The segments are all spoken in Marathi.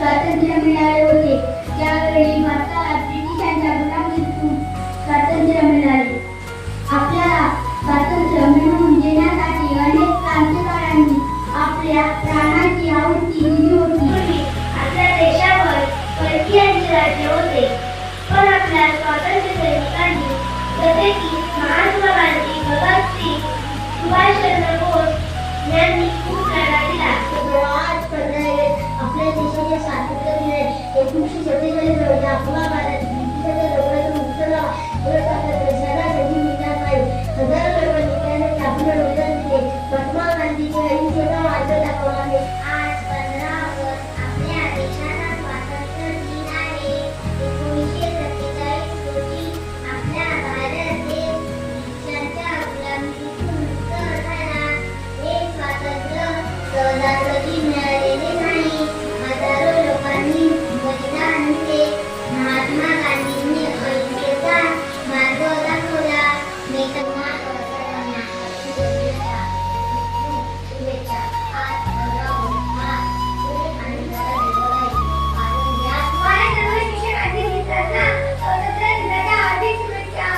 स्वातंत्र्य मिळाले होते. त्यावेळी भारताला ब्रिटिशांच्या गुलामीतून स्वातंत्र्य मिळाले. आपल्याला स्वातंत्र्य मिळवून देण्यासाठी अनेक क्रांतिकारकांनी आपल्या प्राणाची आहुती दिली होती. आपल्या देशावर परकीयांचे राज्य होते, पण आपल्या स्वातंत्र्य सैनिकांनी जसे की महात्मा गांधी, भगतसिंग, सुभाषचंद्र बोस यांनी खूप लढा दिला. आज 15 आपल्या देशाचे स्वातंत्र्य मिळाले. 1947 रोजी आपला भारत ब्रिटिशांच्या लोकांना मुक्त झाला. आपल्या देशाला कधी मिळणार नाही. हजारो लोकांनी आपले योगदान दिले. महात्मा गांधींनी अहिंसेचा मार्ग दाखवला आहे. आज 15 ऑगस्ट आपल्या देशाचा स्वातंत्र्य दिन आहे. 1947 रोजी आपला भारत देश ब्रिटिशांच्या गुलामीतून मुक्त झाला. हे स्वातंत्र्य सहजासहजी मिळालेले नाही. हजारो लोकांनी बलिदान दिले. महात्मा गांधींनी अहिंसेचा मार्ग दाखवला. मी तुम्हा सर्वांना शुभेच्छा. आज 15 ऑगस्ट हा सुरेख आणि सरळ दिवस आहे. कारण या माझ्या सर्व शिक्षकांचे मित्रांना स्वातंत्र्य दिनाच्या हार्दिक शुभेच्छा.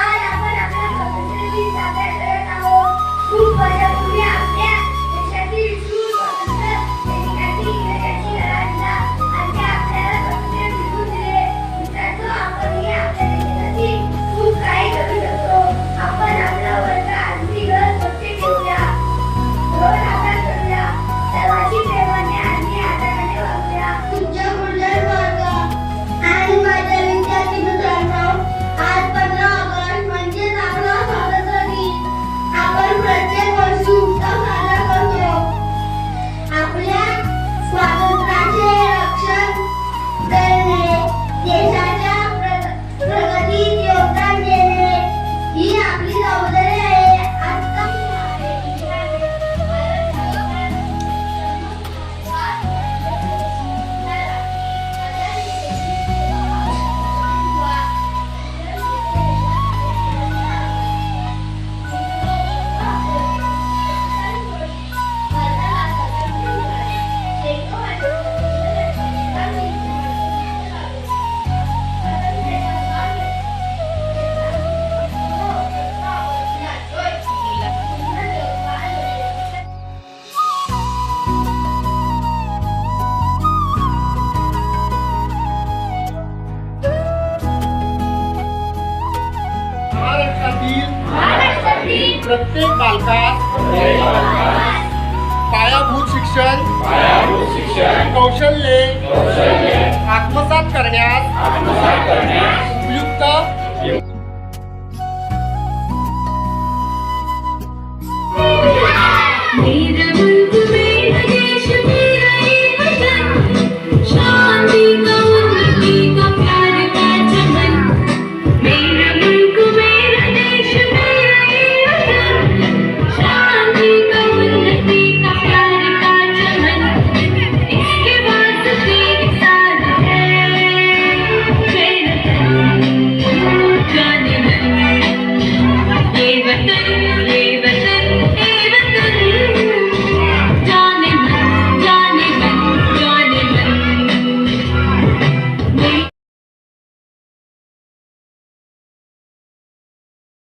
आज आपण आपला स्वातंत्र्य दिन साजरा करत आहोत. खूप वर्षापूर्वी आपल्या देशातील शूर स्वातंत्र्य सैनिकांनी इंग्रजांशी लढा दिला आणि ते आपल्याला स्वातंत्र्य मिळवून दिले. मित्रांनो, आपणही आपल्या देशासाठी खूप काही करू शकतो. आपण आपला वर्ग आणि घर स्वच्छ ठेवूया, रोज अभ्यास करूया, सर्वांशी प्रेमाने आणि आदराने वागूया. तुमच्या गुरुजन वर्ग आणि माझ्या विद्यार्थी मित्रांनो, आज 15 ऑगस्ट म्हणजेच आपला स्वातंत्र्य दिन. आपण प्रत्येक वर्षी उत्सव साजरा करतो. आपल्या स्वातंत्र्याचे रक्षण करणे, देशाच्या प्रगतीत योगदान देणे ही आपली जबाबदारी आहे. महाराष्ट्रातील प्रत्येक बालकास पायाभूत शिक्षण कौशल्ये आत्मसात करण्यास उपयुक्त